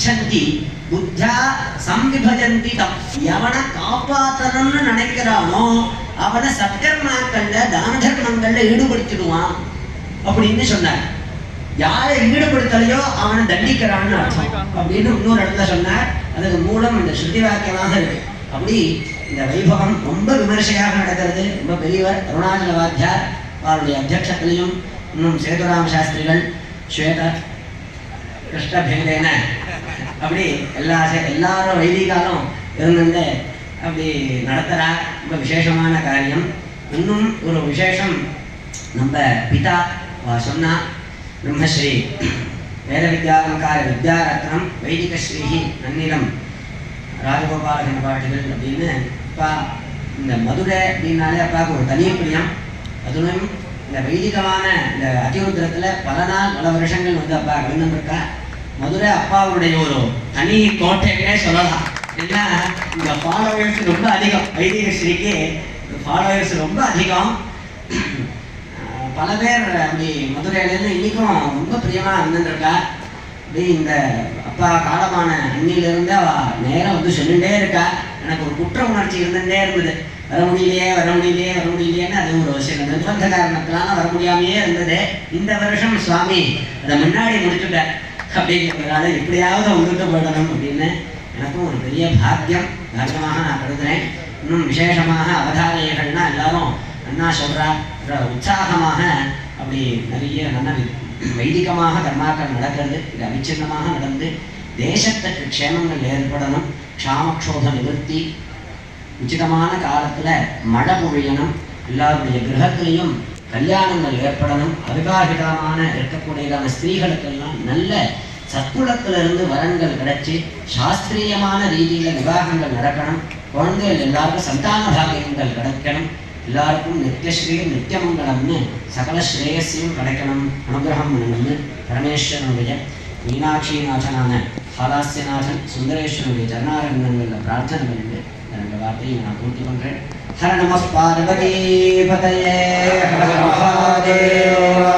இச்சந்தி புத்தியா சம்விபஜந்தி தம். எவனை காப்பாற்றணும்னு நினைக்கிறானோ அவனை சத்கர்மாக்கள்ல தான தர்மங்கள்ல ஈடுபடுத்திடுவான் அப்படின்னு சொன்னார். யாரை ஈடுபடுத்தலையோ அவனை தண்டிக்கிறான்னு அர்த்தம் அப்படின்னு இன்னொரு இடத்துல சொன்னார். அதுக்கு மூலம் இந்த ஸ்ருதி வாக்கியமாக இருக்கு. அப்படி இந்த வைபவம் ரொம்ப விமர்சையாக நடக்கிறது. ரொம்ப பெரியவர் அருணாச்சல வாத்தியார் அவருடைய அத்தியட்சத்திலையும் இன்னும் சேதுராம சாஸ்திரிகள் ஸ்வேத கிருஷ்ணபேதேன அப்படி எல்லாரும் வைதிகாலும் இருந்துட்டு அப்படி நடத்துறா. ரொம்ப விசேஷமான காரியம். இன்னும் ஒரு விசேஷம் நம்ம பிதா சொன்னா பிரம்மஸ்ரீ வேத வித்யாலங்கார வித்யாரத்னம் வைதிக ஸ்ரீஹி நன்னிலம் ராஜகோபால கணபாட்டிகள் அப்படின்னு அப்பா இந்த மதுரை அப்படின்னாலே அப்பாவுக்கு ஒரு தனி பிரியம். அதுவும் இந்த வைதிகமான இந்த அதிருத்திரத்துல பல நாள் பல வருஷங்கள் வந்து அப்பா கலந்துருக்கா. மதுரை அப்பாவுடைய ஒரு தனி கோட்டைக்கே சொல்லலாம். ஏன்னா இந்த ஃபாலோவர்ஸ் ரொம்ப அதிகம். வைதிக ஸ்ரீக்கு ஃபாலோவர்ஸ் ரொம்ப அதிகம். பல பேர் அப்படி மதுரையிலேருந்து இன்னைக்கும் ரொம்ப பிரியமா இருந்துருக்கா. அப்படி இந்த அப்பா காலமான அன்னிலிருந்து அவ நேரம் வந்து சொல்லிகிட்டே இருக்கா. எனக்கு ஒரு குற்ற உணர்ச்சி இருந்துகிட்டே இருந்தது. வர முடியலையேன்னு அது ஒரு சில நிர்பந்த காரணத்தினால வர முடியாமையே இருந்தது. இந்த வருஷம் சுவாமி அதை முன்னாடி முடிச்சுட்டார். அப்படிங்கிறதுனால எப்படியாவது வந்துட்டு போயிடணும் அப்படின்னு எனக்கும் ஒரு பெரிய பாக்கியமாக நான் கருதுறேன். இன்னும் விசேஷமாக அவதாரியர்கள்னா எல்லாரும் அண்ணா சொல்றா உற்சாகமாக அப்படி நிறைய நல்ல வைதிகமாக கர்மாக்கள் நடக்கிறது. இது அவிச்சின்னமாக நடந்து தேசத்துக்கு க்ஷேமங்கள் ஏற்படணும். க்ஷாமக்ஷோப நிவர்த்தி, உச்சிதமான காலத்துல மழை பொழியணும். எல்லாருடைய கிரகத்திலையும் கல்யாணங்கள் ஏற்படணும். அவிவாகிதமான இருக்கக்கூடியதான ஸ்திரீகளுக்கெல்லாம் நல்ல சத்குலத்திலிருந்து வரன்கள் கிடைச்சி சாஸ்திரியமான ரீதியில விவாகங்கள் நடக்கணும். குழந்தைகள் எல்லாருக்கும் சந்தான பாகியங்கள் கிடைக்கணும். எல்லாருக்கும் நித்தியஸ்ரீ நித்தியமங்கலம்னு சகல ஸ்ரேயஸையும் கிடைக்கணும். அனுகிரகம் பண்ணணும்னு பரமேஸ்வரனுடைய மீனாட்சிநாதனான ஹாலாஸ்யநாதன் சுந்தரேஸ்வரனுடைய சரணாரங்கங்களில் பிரார்த்தனை பண்ணிட்டு என்னோட வார்த்தையை நான் பூர்த்தி பண்றேன். ஹர நம பார்வதி பதயே ஹர மகாதேவ.